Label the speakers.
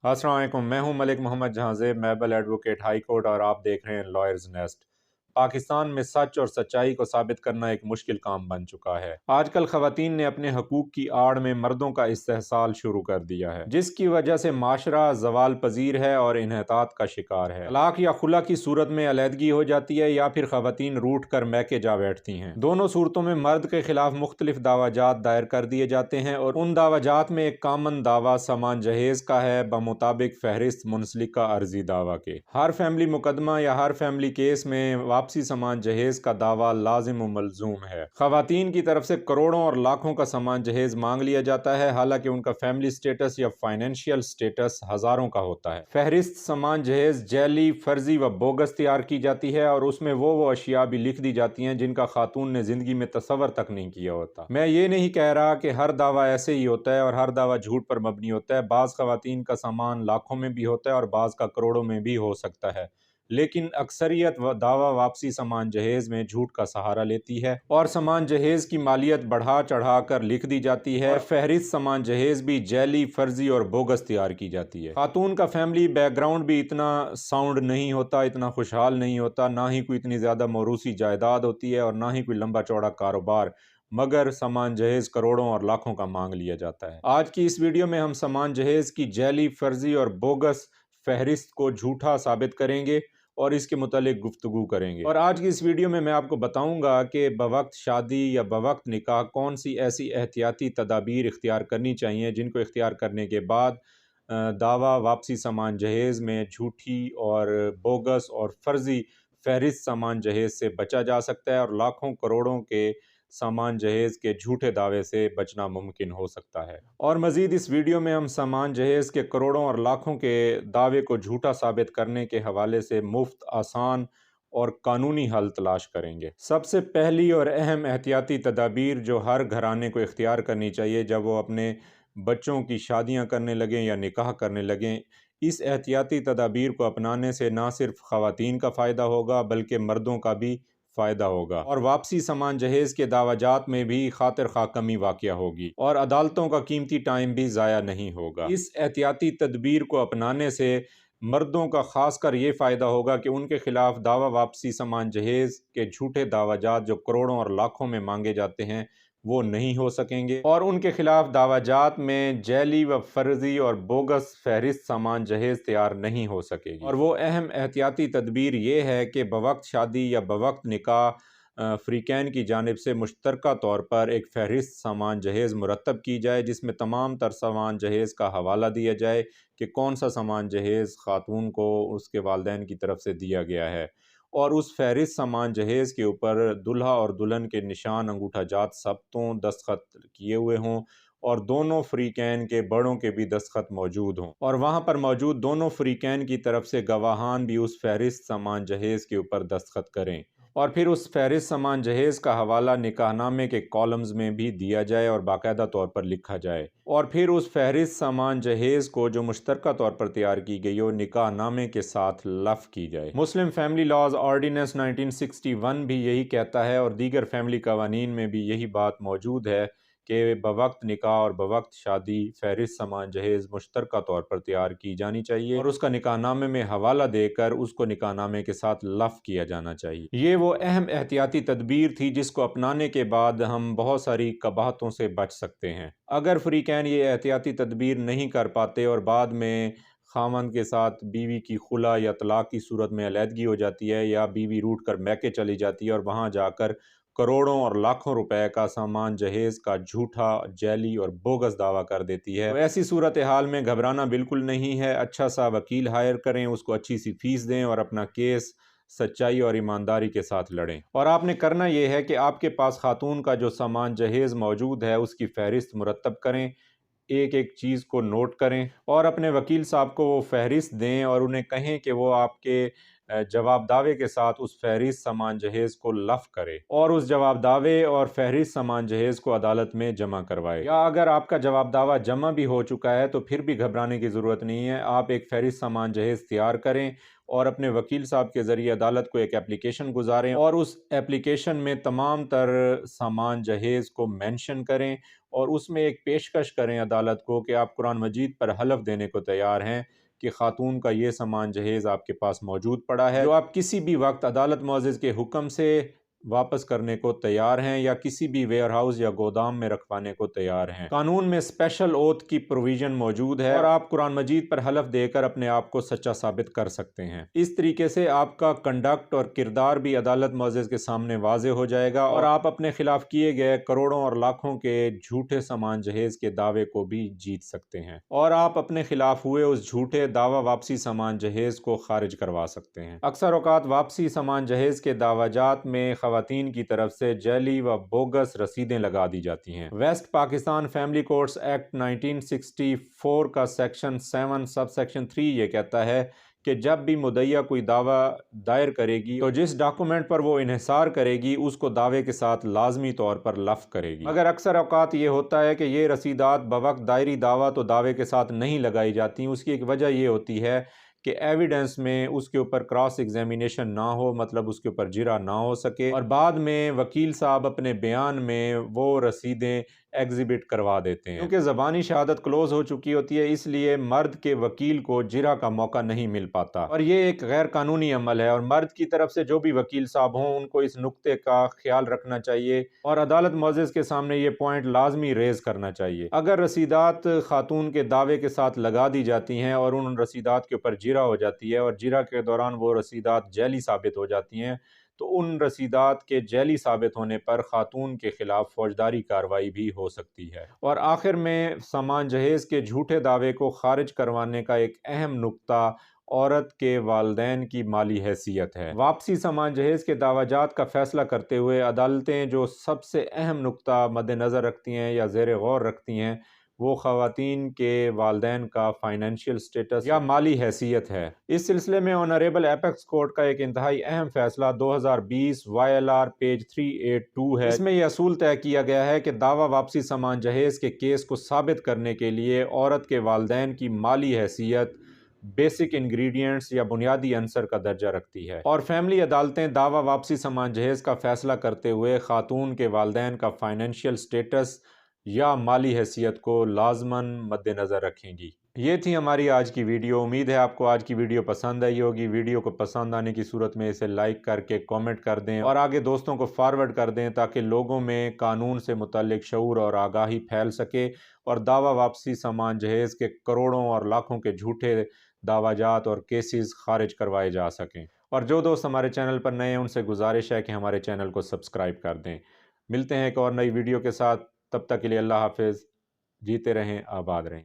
Speaker 1: अस्सलाम वालेकुम। मैं हूं मलिक मोहम्मद जहां ज़ेब, मैबल एडवोकेट हाई कोर्ट, और आप देख रहे हैं लॉयर्स नेस्ट। पाकिस्तान में सच और सच्चाई को साबित करना एक मुश्किल काम बन चुका है। आजकल खवातीन ने अपने हकूक की आड़ में मर्दों का इस्तेहसाल शुरू कर दिया है, जिसकी वजह से माशरा जवाल पजीर है और इन्हतात का शिकार है। तलाक या खुला की सूरत में अलहदगी हो जाती है या फिर खवातीन रूठ कर मैके जा बैठती हैं। दोनों सूरतों में मर्द के खिलाफ मुख्तलिफ दावाजात दायर कर दिए जाते हैं और उन दावाजात में एक कामन दावा समान जहेज का है बमुताबिक फहरिस्त मुंसलिका अर्जी दावा के। हर फैमिली मुकदमा या हर फैमिली केस में वापसी समान जहेज का दावा लाजिम व मलजूम है। खवातीन की तरफ से करोड़ों और लाखों का समान जहेज मांग लिया जाता है, हालांकि उनका फैमिली स्टेटस या फाइनेंशियल स्टेटस हजारों का होता है। फहरिस्त समान जहेज जैली, फर्जी व बोगस तैयार की जाती है और उसमें वो अशिया भी लिख दी जाती हैं जिनका खातून ने जिंदगी में तसव्वुर तक नहीं किया होता। मैं ये नहीं कह रहा कि हर दावा ऐसे ही होता है और हर दावा झूठ पर मबनी होता है। बाज खवातीन का सामान लाखों में भी होता है और बाज का करोड़ों में भी हो सकता है, लेकिन अक्सरियत दावा वापसी समान जहेज में झूठ का सहारा लेती है और समान जहेज की मालियत बढ़ा चढ़ा कर लिख दी जाती है और फहरिस्त समान जहेज भी जैली, फर्जी और बोगस तैयार की जाती है। खातून का फैमिली बैकग्राउंड भी इतना साउंड नहीं होता, इतना खुशहाल नहीं होता, ना ही कोई इतनी ज्यादा मौरूसी जायदाद होती है और ना ही कोई लंबा चौड़ा कारोबार, मगर समान जहेज करोड़ों और लाखों का मांग लिया जाता है। आज की इस वीडियो में हम समान जहेज की जैली, फर्जी और बोगस फहरिस्त को झूठा साबित करेंगे और इसके मुतालिक गुफ्तगू करेंगे। और आज की इस वीडियो में मैं आपको बताऊंगा कि बवक्त शादी या बवक्त निकाह कौन सी ऐसी एहतियाती तदाबीर इख्तियार करनी चाहिए जिनको इख्तियार करने के बाद दावा वापसी समान जहेज में झूठी और बोगस और फर्जी फहरिस्त सामान जहेज से बचा जा सकता है और लाखों करोड़ों के सामान जहेज के झूठे दावे से बचना मुमकिन हो सकता है। और मज़ीद इस वीडियो में हम सामान जहेज के करोड़ों और लाखों के दावे को झूठा साबित करने के हवाले से मुफ्त, आसान और कानूनी हल तलाश करेंगे। सबसे पहली और अहम एहतियाती तदाबीर जो हर घराने को इख्तियार करनी चाहिए जब वो अपने बच्चों की शादियां करने लगें या निकाह करने लगें, इस एहतियाती तदाबीर को अपनाने से ना सिर्फ खवातीन का फ़ायदा होगा बल्कि मर्दों का भी फ़ायदा होगा और वापसी समान जहेज के दावाजात में भी खातिर खा कमी वाक़या होगी और अदालतों का कीमती टाइम भी ज़ाया नहीं होगा। इस एहतियाती तदबीर को अपनाने से मर्दों का खासकर ये फ़ायदा होगा कि उनके खिलाफ दावा वापसी समान जहेज के झूठे दावाजात जो करोड़ों और लाखों में मांगे जाते हैं वो नहीं हो सकेंगे और उनके खिलाफ दावाजात में जैली व फर्जी और बोगस फहरिस्त सामान जहेज तैयार नहीं हो सकेगी। और वो अहम एहतियाती तदबीर ये है कि बवक्त शादी या बवक्त निकाह फ़रीक़ैन की जानिब से मुश्तरका तौर पर एक फहरिस्त सामान जहेज़ मुरतब की जाए जिसमें तमाम तर सामान जहेज़ का हवाला दिया जाए कि कौन सा सामान जहेज़ ख़ातून को उसके वालिदैन की तरफ से दिया गया है और उस फहरिस्त सामान जहेज़ के ऊपर दुल्हा और दुल्हन के निशान, अंगूठा जात सबतों दस्तखत किए हुए हों और दोनों फ़रीक़ैन के बड़ों के भी दस्तखत मौजूद हों और वहाँ पर मौजूद दोनों फ़रीक़ैन की तरफ से गवाहान भी उस फहरिस्त सामान जहेज़ के ऊपर दस्तखत करें और फिर उस फहरिस्त सामान जहेज़ का हवाला निकाहनामे के कॉलम्स में भी दिया जाए और बाकायदा तौर पर लिखा जाए और फिर उस फहरिस्त सामान जहेज़ को जो मुश्तरका तौर पर तैयार की गई हो निकाहनामे के साथ लफ की जाए। मुस्लिम फैमिली लॉज ऑर्डिनेंस 1961 भी यही कहता है और दीगर फैमिली कवानीन में भी यही बात मौजूद है कि बवक्त निकाह और बवक्त शादी फहरिस्त सामान जहेज़ मुश्तरका तौर पर तैयार की जानी चाहिए और उसका निकाहनामे में हवाला देकर उसको निकाहनामे के साथ लफ किया जाना चाहिए। ये वो अहम एहतियाती तदबीर थी जिसको अपनाने के बाद हम बहुत सारी कबाहतों से बच सकते हैं। अगर फ़रीक़ैन ये एहतियाती तदबीर नहीं कर पाते और बाद में खामंद के साथ बीवी की खुला या तलाक की सूरत में अलहदगी हो जाती है या बीवी रूठ कर मैके चली जाती है और वहाँ जाकर करोड़ों और लाखों रुपए का सामान जहेज़ का झूठा, जैली और बोगस दावा कर देती है, तो ऐसी सूरत हाल में घबराना बिल्कुल नहीं है। अच्छा सा वकील हायर करें, उसको अच्छी सी फीस दें और अपना केस सच्चाई और ईमानदारी के साथ लड़ें। और आपने करना यह है कि आपके पास खातून का जो सामान जहेज़ मौजूद है उसकी फहरिस्त मुरतब करें, एक एक चीज़ को नोट करें और अपने वकील साहब को वो फहरिस्त दें और उन्हें कहें कि वो आपके جواب دعوے کے ساتھ اس فہرست سامان جہیز کو لف کرے اور اس جواب دعوے اور فہرست سامان جہیز کو عدالت میں جمع کروائے۔ یا اگر آپ کا جواب دعویٰ جمع بھی ہو چکا ہے تو پھر بھی گھبرانے کی ضرورت نہیں ہے، آپ ایک فہرست سامان جہیز تیار کریں اور اپنے وکیل صاحب کے ذریعے عدالت کو ایک اپلیکیشن گزاریں اور اس اپلیکیشن میں تمام تر سامان جہیز کو مینشن کریں اور اس میں ایک پیشکش کریں عدالت کو کہ آپ قرآن مجید پر حلف دینے کو تیار ہیں کہ خاتون کا یہ سامان جہیز آپ کے پاس موجود پڑا ہے جو آپ کسی بھی وقت عدالت معزز کے حکم سے واپس کرنے کو تیار ہیں یا کسی بھی ویئر ہاؤس یا گودام میں رکھوانے کو تیار ہیں۔ قانون میں اسپیشل اوتھ کی پروویژن موجود ہے اور آپ قرآن مجید پر حلف دے کر اپنے آپ کو سچا ثابت کر سکتے ہیں۔ اس طریقے سے آپ کا کنڈکٹ اور کردار بھی عدالت معزز کے سامنے واضح ہو جائے گا اور آپ اپنے خلاف کیے گئے کروڑوں اور لاکھوں کے جھوٹے سامان جہیز کے دعوے کو بھی جیت سکتے ہیں اور آپ اپنے خلاف ہوئے اس جھوٹے دعوی واپسی سامان جہیز کو خارج کروا سکتے ہیں۔ اکثر اوقات واپسی سامان جہیز کے دعوی جات میں خواتین کی طرف سے جعلی و بوگس رسیدیں لگا دی جاتی ہیں۔ West Pakistan family courts act 1964 کا سیکشن 7 سب سیکشن 3 یہ کہتا ہے کہ جب بھی مدعیہ کوئی دعویٰ دائر کرے گی تو جس ڈاکومنٹ پر وہ انحصار کرے گی اس کو دعوے کے ساتھ لازمی طور پر لفظ کرے گی۔ مگر اکثر اوقات یہ ہوتا ہے کہ یہ رسیدات بوقت دائری دعویٰ تو دعوے کے ساتھ نہیں لگائی جاتی، اس کی ایک وجہ یہ ہوتی ہے کہ ایویڈنس میں اس کے اوپر کراس ایگزامینیشن نہ ہو، مطلب اس کے اوپر جرح نہ ہو سکے اور بعد میں وکیل صاحب اپنے بیان میں وہ رسیدیں ایگزیبٹ کروا دیتے ہیں۔ کیونکہ زبانی شہادت کلوز ہو چکی ہوتی ہے اس لیے مرد کے وکیل کو جرح کا موقع نہیں مل پاتا اور یہ ایک غیر قانونی عمل ہے اور مرد کی طرف سے جو بھی وکیل صاحب ہوں ان کو اس نقطے کا خیال رکھنا چاہیے اور عدالت معزز کے سامنے یہ پوائنٹ لازمی ریز کرنا چاہیے۔ اگر رسیدات خاتون کے دعوے کے ساتھ لگا دی جاتی ہیں اور ان رسیدات کے اوپر جرح ہو جاتی ہے اور جرح کے دوران وہ رسیدات جعلی ثابت ہو جاتی ہیں تو ان رسیدات کے جعلی ثابت ہونے پر خاتون کے خلاف فوجداری کارروائی بھی ہو سکتی ہے۔ اور آخر میں سامان جہیز کے جھوٹے دعوے کو خارج کروانے کا ایک اہم نقطہ عورت کے والدین کی مالی حیثیت ہے۔ واپسی سامان جہیز کے دعوی جات کا فیصلہ کرتے ہوئے عدالتیں جو سب سے اہم نقطہ مد نظر رکھتی ہیں یا زیر غور رکھتی ہیں وہ خواتین کے والدین کا فائنینشیل سٹیٹس یا مالی حیثیت ہے۔ اس سلسلے میں آنریبل ایپیکس کورٹ کا ایک انتہائی اہم فیصلہ 2020 YLR پیج 382 ہے۔ اس میں یہ اصول طے کیا گیا ہے کہ دعوی واپسی سامان جہیز کے کیس کو ثابت کرنے کے لیے عورت کے والدین کی مالی حیثیت بیسک انگریڈینٹس یا بنیادی عنصر کا درجہ رکھتی ہے اور فیملی عدالتیں دعوی واپسی سامان جہیز کا فیصلہ کرتے ہوئے خاتون کے والدین کا فائنینشیل سٹیٹس یا مالی حیثیت کو لازماً مد نظر رکھیں گی۔ یہ تھی ہماری آج کی ویڈیو۔ امید ہے آپ کو آج کی ویڈیو پسند آئی ہوگی۔ ویڈیو کو پسند آنے کی صورت میں اسے لائک کر کے کامنٹ کر دیں اور آگے دوستوں کو فارورڈ کر دیں تاکہ لوگوں میں قانون سے متعلق شعور اور آگاہی پھیل سکے اور دعوی واپسی سامان جہیز کے کروڑوں اور لاکھوں کے جھوٹے دعوی جات اور کیسز خارج کروائے جا سکیں۔ اور جو دوست ہمارے چینل پر نئے ہیں ان سے گزارش ہے کہ ہمارے چینل کو سبسکرائب کر دیں۔ ملتے ہیں ایک اور نئی ویڈیو کے ساتھ، تب تک کے لیے اللہ حافظ۔ جیتے رہیں، آباد رہیں۔